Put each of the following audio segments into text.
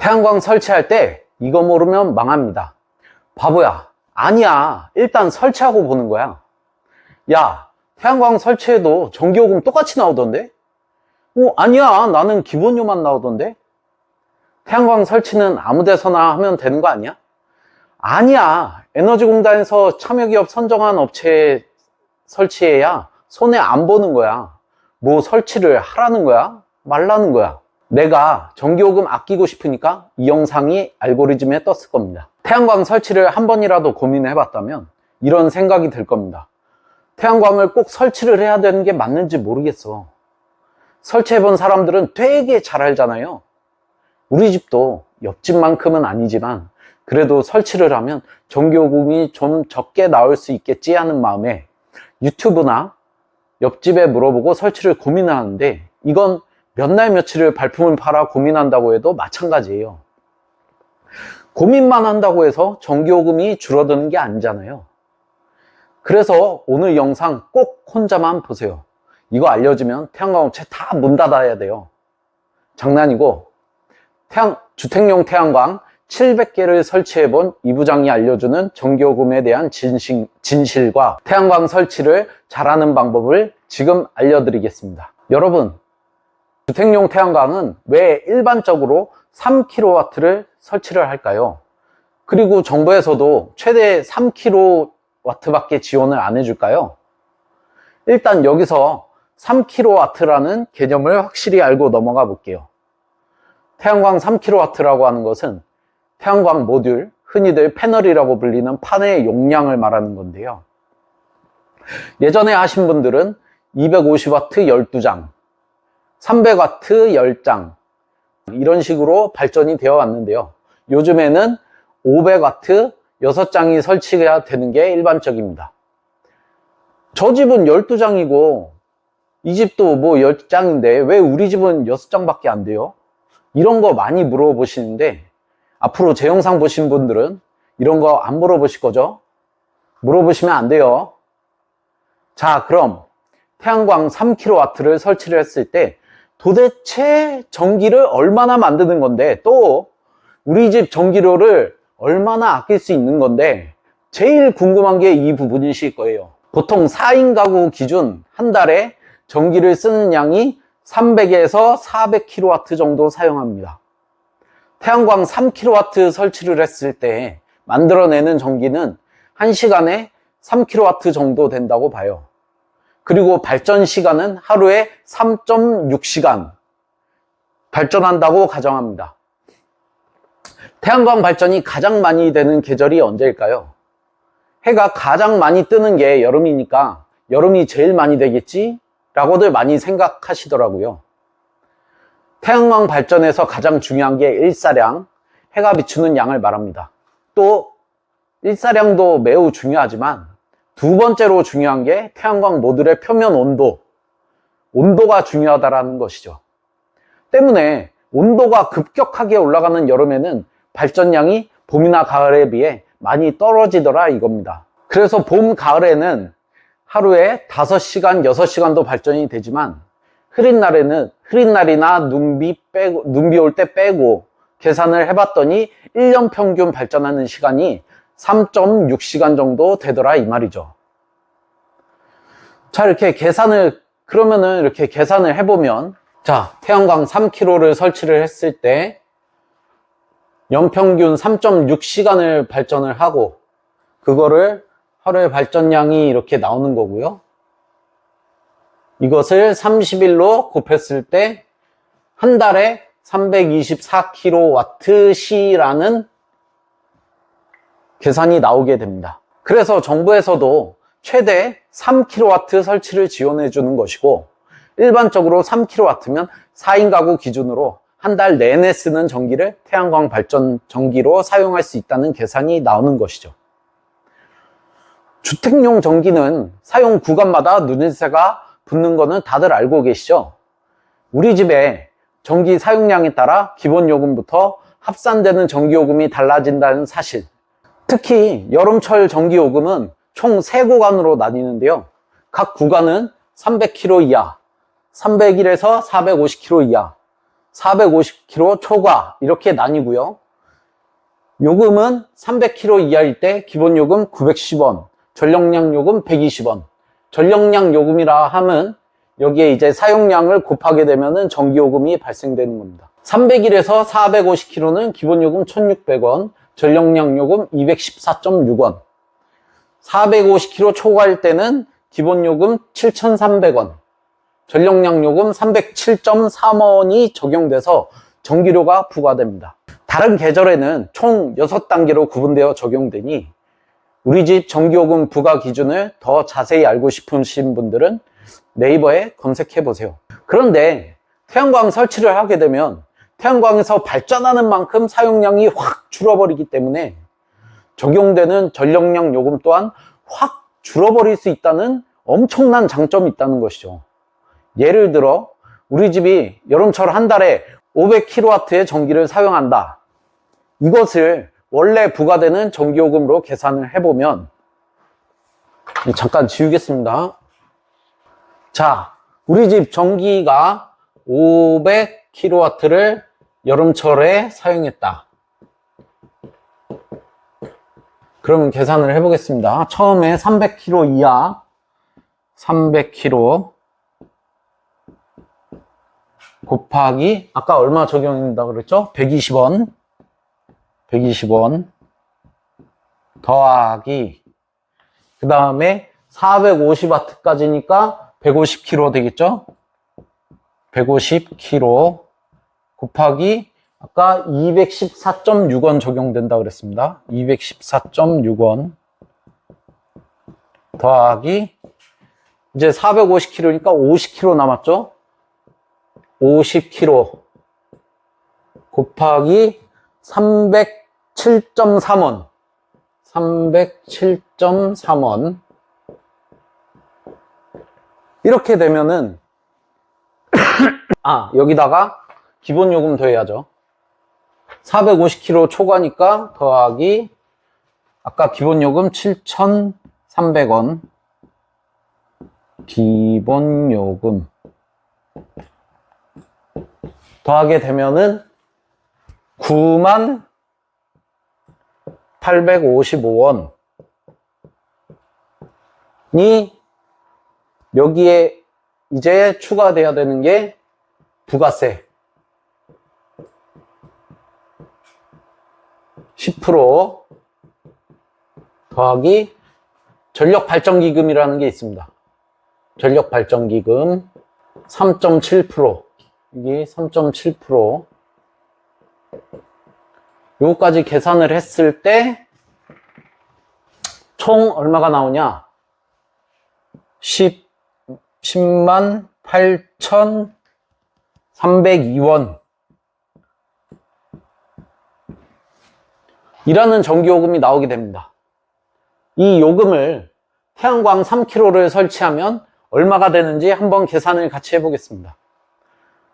태양광 설치할 때 이거 모르면 망합니다. 바보야. 아니야. 일단 설치하고 보는 거야. 야, 태양광 설치해도 전기요금 똑같이 나오던데? 아니야. 나는 기본료만 나오던데? 태양광 설치는 아무 데서나 하면 되는 거 아니야? 아니야. 에너지공단에서 참여기업 선정한 업체에 설치해야 손해 안 보는 거야. 뭐 설치를 하라는 거야? 말라는 거야. 내가 전기요금 아끼고 싶으니까 이 영상이 알고리즘에 떴을 겁니다. 태양광 설치를 한 번이라도 고민해 봤다면 이런 생각이 들 겁니다. 태양광을 꼭 설치를 해야 되는 게 맞는지 모르겠어. 설치해 본 사람들은 되게 잘 알잖아요. 우리 집도 옆집만큼은 아니지만 그래도 설치를 하면 전기요금이 좀 적게 나올 수 있겠지 하는 마음에 유튜브나 옆집에 물어보고 설치를 고민하는데, 이건 몇 날 며칠을 발품을 팔아 고민한다고 해도 마찬가지예요. 고민만 한다고 해서 전기요금이 줄어드는 게 아니잖아요. 그래서 오늘 영상 꼭 혼자만 보세요. 이거 알려주면 태양광 업체 다 문 닫아야 돼요. 장난이고, 주택용 태양광 700개를 설치해본 이 부장이 알려주는 전기요금에 대한 진실과 태양광 설치를 잘하는 방법을 지금 알려드리겠습니다. 여러분, 주택용 태양광은 왜 일반적으로 3kW를 설치를 할까요? 그리고 정부에서도 최대 3kW밖에 지원을 안 해줄까요? 일단 여기서 3kW라는 개념을 확실히 알고 넘어가 볼게요. 태양광 3kW라고 하는 것은 태양광 모듈, 흔히들 패널이라고 불리는 판의 용량을 말하는 건데요. 예전에 하신 분들은 250W 12장, 300W 10장 이런 식으로 발전이 되어 왔는데요. 요즘에는 500W 6장이 설치가 되는 게 일반적입니다. 저 집은 12장이고 이 집도 뭐 10장인데 왜 우리 집은 6장밖에 안 돼요? 이런 거 많이 물어보시는데, 앞으로 제 영상 보신 분들은 이런 거 안 물어보실 거죠? 물어보시면 안 돼요. 자, 그럼 태양광 3kW를 설치를 했을 때 도대체 전기를 얼마나 만드는 건데, 또 우리 집 전기료를 얼마나 아낄 수 있는 건데, 제일 궁금한 게 이 부분이실 거예요. 보통 4인 가구 기준 한 달에 전기를 쓰는 양이 300에서 400kW 정도 사용합니다. 태양광 3kW 설치를 했을 때 만들어내는 전기는 1시간에 3kW 정도 된다고 봐요. 그리고 발전 시간은 하루에 3.6시간 발전한다고 가정합니다. 태양광 발전이 가장 많이 되는 계절이 언제일까요? 해가 가장 많이 뜨는 게 여름이니까 여름이 제일 많이 되겠지? 라고들 많이 생각하시더라고요. 태양광 발전에서 가장 중요한 게 일사량, 해가 비추는 양을 말합니다. 또 일사량도 매우 중요하지만 두 번째로 중요한 게 태양광 모듈의 표면 온도가 중요하다는 것이죠. 때문에 온도가 급격하게 올라가는 여름에는 발전량이 봄이나 가을에 비해 많이 떨어지더라 이겁니다. 그래서 봄, 가을에는 하루에 5시간, 6시간도 발전이 되지만 흐린 날이나 눈비 올 때 빼고 계산을 해봤더니 1년 평균 발전하는 시간이 3.6시간 정도 되더라 이 말이죠. 자, 이렇게 계산을 해보면, 자, 태양광 3kW를 설치를 했을 때 연평균 3.6시간을 발전을 하고, 그거를 하루의 발전량이 이렇게 나오는 거고요. 이것을 30일로 곱했을 때 한 달에 324kWh라는 계산이 나오게 됩니다. 그래서 정부에서도 최대 3kW 설치를 지원해 주는 것이고, 일반적으로 3kW면 4인 가구 기준으로 한 달 내내 쓰는 전기를 태양광 발전 전기로 사용할 수 있다는 계산이 나오는 것이죠. 주택용 전기는 사용 구간마다 누진세가 붙는 거는 다들 알고 계시죠? 우리 집에 전기 사용량에 따라 기본요금부터 합산되는 전기요금이 달라진다는 사실. 특히 여름철 전기요금은 총 3구간으로 나뉘는데요. 각 구간은 300kW 이하, 301에서 450kW 이하, 450kW 초과 이렇게 나뉘고요. 요금은 300kW 이하일 때 기본 요금 910원, 전력량 요금 120원. 전력량 요금이라 함은 여기에 이제 사용량을 곱하게 되면은 전기요금이 발생되는 겁니다. 300일에서 450kW는 기본 요금 1,600원, 전력량 요금 214.6원. 450kW 초과일 때는 기본 요금 7,300원, 전력량 요금 307.3원이 적용돼서 전기료가 부과됩니다. 다른 계절에는 총 6단계로 구분되어 적용되니 우리 집 전기요금 부과 기준을 더 자세히 알고 싶으신 분들은 네이버에 검색해 보세요. 그런데 태양광 설치를 하게 되면 태양광에서 발전하는 만큼 사용량이 확 줄어버리기 때문에 적용되는 전력량 요금 또한 확 줄어버릴 수 있다는 엄청난 장점이 있다는 것이죠. 예를 들어 우리 집이 여름철 한 달에 500kW의 전기를 사용한다. 이것을 원래 부과되는 전기요금으로 계산을 해보면, 잠깐 지우겠습니다. 자, 우리 집 전기가 500kW를 여름철에 사용했다. 그러면 계산을 해보겠습니다. 처음에 300kW 이하, 300kW 곱하기 아까 얼마 적용된다 그랬죠? 120원 더하기 그 다음에 450W까지니까 150kW 되겠죠? 150kW 곱하기 아까 214.6원 적용된다 그랬습니다. 214.6원 더하기 이제 450kW니까 50kW 남았죠? 50kW 곱하기 307.3원 307.3원 이렇게 되면은 여기다가 기본 요금 더해야죠. 450kW 초과니까 더하기 아까 기본 요금 7,300원 기본 요금 더하게 되면은 98,855원이 여기에 이제 추가돼야 되는 게 부가세 10% 더하기 전력발전기금이라는 게 있습니다. 전력발전기금 3.7% 이게 3.7% 요거까지 계산을 했을 때 총 얼마가 나오냐 108,302원 이라는 전기요금이 나오게 됩니다. 이 요금을 태양광 3kW를 설치하면 얼마가 되는지 한번 계산을 같이 해보겠습니다.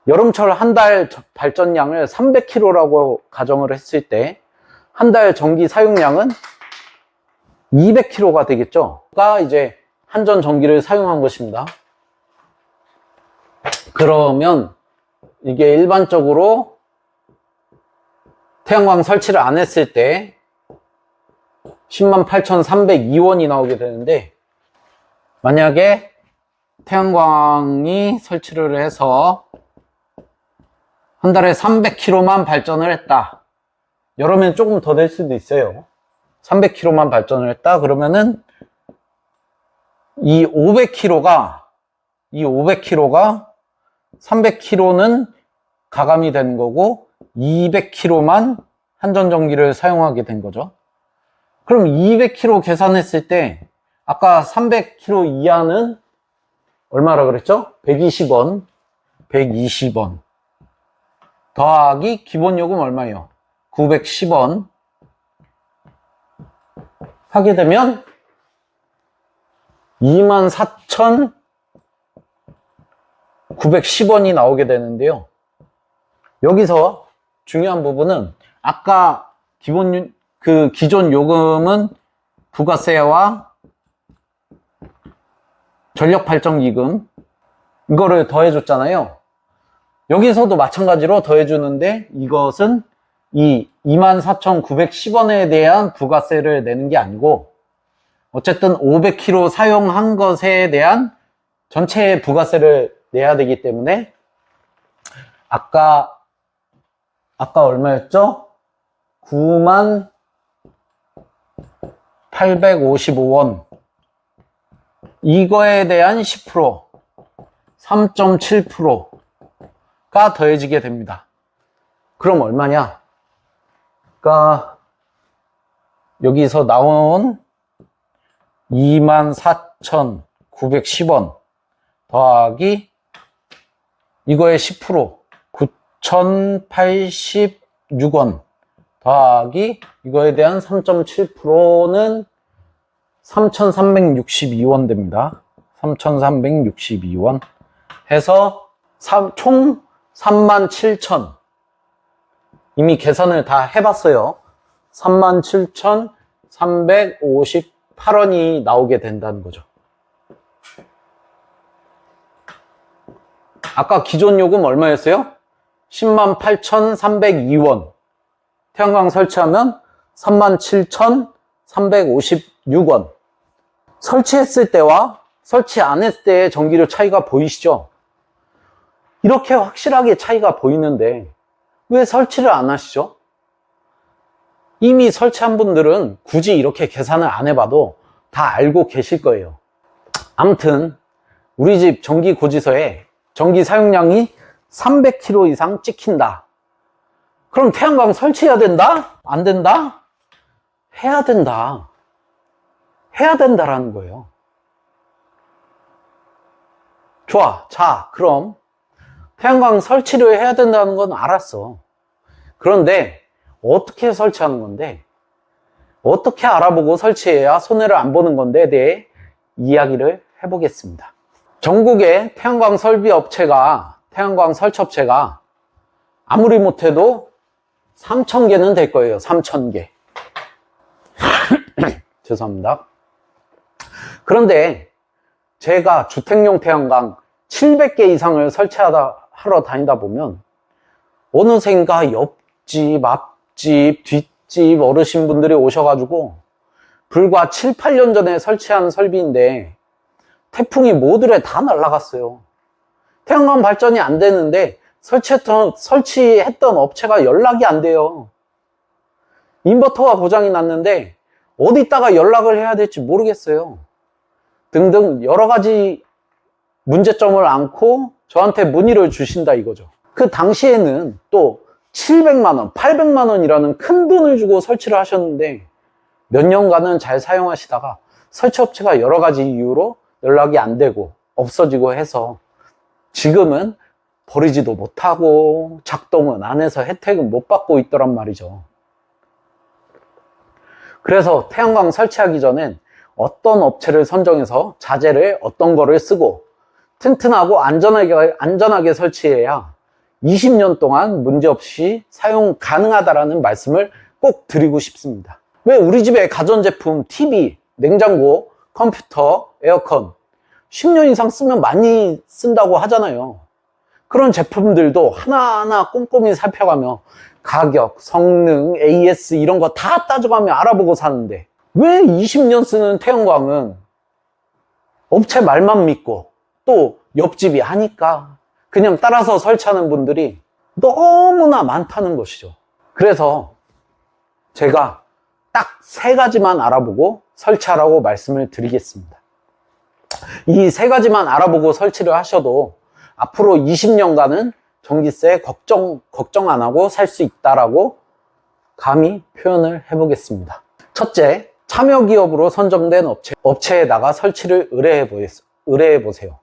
여름철 한 달 발전량을 300kW라고 가정을 했을 때 한 달 전기 사용량은 200kW가 되겠죠. 가 이제 한전 전기를 사용한 것입니다. 그러면 이게 일반적으로 태양광 설치를 안 했을 때 108,302원이 나오게 되는데 만약에 태양광이 설치를 해서 한 달에 300kW만 발전을 했다. 여름엔 조금 더 될 수도 있어요. 300kW만 발전을 했다. 그러면은 이 500kW가 300kW는 가감이 되는 거고 200kW만 한전전기를 사용하게 된 거죠. 그럼 200kW 계산했을 때 아까 300kW 이하는 얼마라 그랬죠? 120원 더하기 기본요금 얼마예요? 910원 하게 되면 24,910원이 나오게 되는데요. 여기서 중요한 부분은 아까 기존 요금은 부가세와 전력발전기금 이거를 더해줬잖아요. 여기서도 마찬가지로 더해주는데 이것은 이 24,910원에 대한 부가세를 내는 게 아니고 어쨌든 500km 사용한 것에 대한 전체 부가세를 내야 되기 때문에 아까 얼마였죠? 98,855원 이거에 대한 10% 3.7%가 더해지게 됩니다. 그럼 얼마냐? 그러니까 여기서 나온 24,910원 더하기 이거의 10% 9,086원 더하기 이거에 대한 3.7%는 3,362원 됩니다. 3,362원 해서 총 37,000 이미 계산을 다 해봤어요. 37,358원이 나오게 된다는 거죠. 아까 기존 요금 얼마였어요? 108,302원. 태양광 설치하면 37,356원. 설치했을 때와 설치 안 했을 때의 전기료 차이가 보이시죠? 이렇게 확실하게 차이가 보이는데 왜 설치를 안 하시죠? 이미 설치한 분들은 굳이 이렇게 계산을 안 해봐도 다 알고 계실 거예요. 아무튼 우리 집 전기 고지서에 전기 사용량이 300kW 이상 찍힌다. 그럼 태양광 설치해야 된다? 안 된다? 해야 된다. 해야 된다라는 거예요. 좋아. 자, 그럼 태양광 설치를 해야 된다는 건 알았어. 그런데 어떻게 설치하는 건데, 어떻게 알아보고 설치해야 손해를 안 보는 건데에 대해 이야기를 해보겠습니다. 전국의 태양광 설비 업체가, 태양광 설치 업체가 아무리 못해도 3,000개는 될 거예요. 3,000개. 죄송합니다. 그런데 제가 주택용 태양광 700개 이상을 하러 다니다 보면 어느샌가 옆집, 앞집, 뒷집 어르신분들이 오셔가지고 불과 7, 8년 전에 설치한 설비인데 태풍이 모듈에 다 날아갔어요. 태양광 발전이 안 되는데 설치했던 업체가 연락이 안 돼요. 인버터가 고장이 났는데 어디다가 연락을 해야 될지 모르겠어요. 등등 여러 가지 문제점을 안고 저한테 문의를 주신다 이거죠. 그 당시에는 또 700만원, 800만원이라는 큰 돈을 주고 설치를 하셨는데 몇 년간은 잘 사용하시다가 설치업체가 여러 가지 이유로 연락이 안 되고 없어지고 해서 지금은 버리지도 못하고 작동은 안 해서 혜택은 못 받고 있더란 말이죠. 그래서 태양광 설치하기 전엔 어떤 업체를 선정해서 자재를 어떤 거를 쓰고 튼튼하고 안전하게 설치해야 20년 동안 문제없이 사용 가능하다라는 말씀을 꼭 드리고 싶습니다. 왜 우리 집에 가전제품, TV, 냉장고, 컴퓨터, 에어컨 10년 이상 쓰면 많이 쓴다고 하잖아요. 그런 제품들도 하나하나 꼼꼼히 살펴가며 가격, 성능, AS 이런 거 다 따져가며 알아보고 사는데 왜 20년 쓰는 태양광은 업체 말만 믿고 또 옆집이 하니까 그냥 따라서 설치하는 분들이 너무나 많다는 것이죠. 그래서 제가 딱 3가지만 알아보고 설치하라고 말씀을 드리겠습니다. 이 3가지만 알아보고 설치를 하셔도 앞으로 20년간은 전기세 걱정 안 하고 살 수 있다라고 감히 표현을 해보겠습니다. 첫째, 참여기업으로 선정된 업체에다가 설치를 의뢰해 보세요.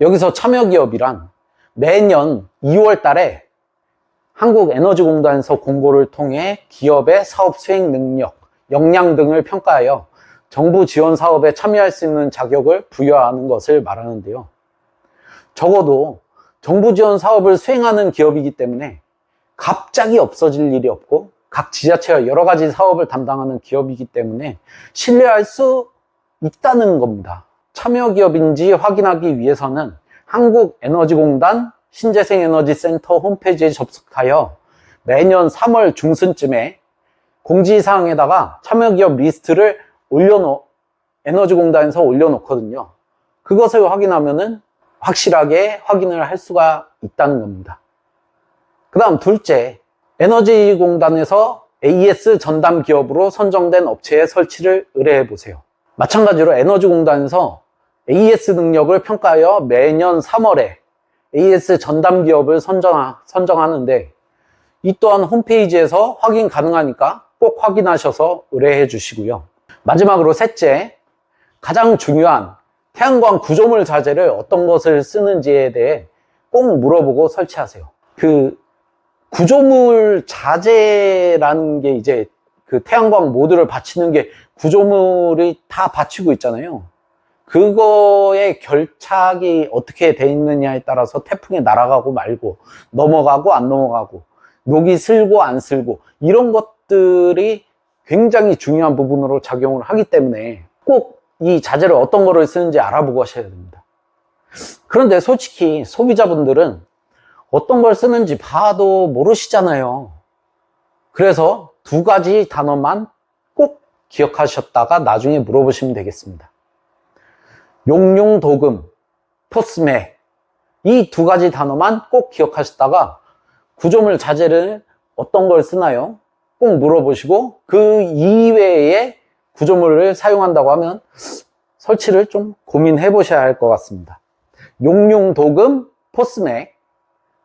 여기서 참여기업이란 매년 2월 달에 한국에너지공단에서 공고를 통해 기업의 사업 수행 능력, 역량 등을 평가하여 정부 지원 사업에 참여할 수 있는 자격을 부여하는 것을 말하는데요. 적어도 정부 지원 사업을 수행하는 기업이기 때문에 갑자기 없어질 일이 없고 각 지자체가 여러 가지 사업을 담당하는 기업이기 때문에 신뢰할 수 있다는 겁니다. 참여 기업인지 확인하기 위해서는 한국에너지공단 신재생에너지센터 홈페이지에 접속하여 매년 3월 중순쯤에 공지사항에다가 참여기업 리스트를 에너지공단에서 올려놓거든요. 그것을 확인하면은 확실하게 확인을 할 수가 있다는 겁니다. 그 다음 둘째, 에너지공단에서 AES 전담 기업으로 선정된 업체에 설치를 의뢰해 보세요. 마찬가지로 에너지공단에서 AES 능력을 평가하여 매년 3월에 AES 전담 기업을 선정하는데 이 또한 홈페이지에서 확인 가능하니까 꼭 확인하셔서 의뢰해 주시고요. 마지막으로 셋째, 가장 중요한 태양광 구조물 자재를 어떤 것을 쓰는지에 대해 꼭 물어보고 설치하세요. 그 구조물 자재라는 게 이제 그 태양광 모듈을 받치는 게 구조물이 다 받치고 있잖아요. 그거의 결착이 어떻게 돼 있느냐에 따라서 태풍에 날아가고 말고, 넘어가고 안 넘어가고, 녹이 슬고 안 슬고, 이런 것들이 굉장히 중요한 부분으로 작용을 하기 때문에 꼭 이 자재를 어떤 거를 쓰는지 알아보고 하셔야 됩니다. 그런데 솔직히 소비자분들은 어떤 걸 쓰는지 봐도 모르시잖아요. 그래서 두 가지 단어만 꼭 기억하셨다가 나중에 물어보시면 되겠습니다. 용융도금, 포스맥, 이 두 가지 단어만 꼭 기억하셨다가 구조물 자재를 어떤 걸 쓰나요? 꼭 물어보시고 그 이외에 구조물을 사용한다고 하면 설치를 좀 고민해 보셔야 할 것 같습니다. 용융도금, 포스맥,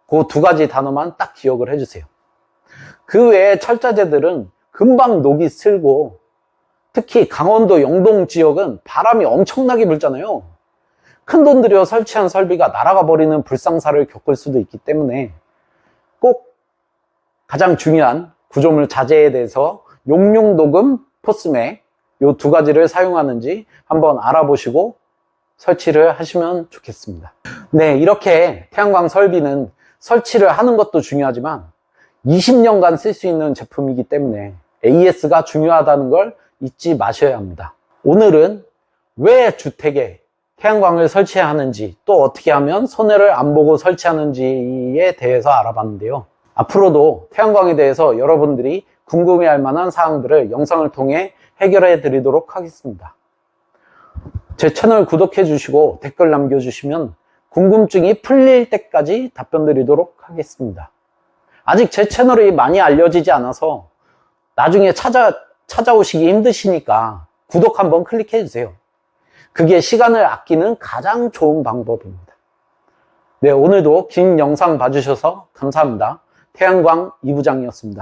그 두 가지 단어만 딱 기억을 해주세요. 그 외에 철자재들은 금방 녹이 슬고 특히 강원도 영동 지역은 바람이 엄청나게 불잖아요. 큰 돈 들여 설치한 설비가 날아가 버리는 불상사를 겪을 수도 있기 때문에 꼭 가장 중요한 구조물 자재에 대해서 용융도금, 포스맥 이 두 가지를 사용하는지 한번 알아보시고 설치를 하시면 좋겠습니다. 네, 이렇게 태양광 설비는 설치를 하는 것도 중요하지만 20년간 쓸 수 있는 제품이기 때문에 AES가 중요하다는 걸 잊지 마셔야 합니다. 오늘은 왜 주택에 태양광을 설치해야 하는지, 또 어떻게 하면 손해를 안 보고 설치하는지에 대해서 알아봤는데요. 앞으로도 태양광에 대해서 여러분들이 궁금해할 만한 사항들을 영상을 통해 해결해 드리도록 하겠습니다. 제 채널 구독해 주시고 댓글 남겨주시면 궁금증이 풀릴 때까지 답변 드리도록 하겠습니다. 아직 제 채널이 많이 알려지지 않아서 나중에 찾아오시기 힘드시니까 구독 한번 클릭해 주세요. 그게 시간을 아끼는 가장 좋은 방법입니다. 네, 오늘도 긴 영상 봐주셔서 감사합니다. 태양광 이부장이었습니다.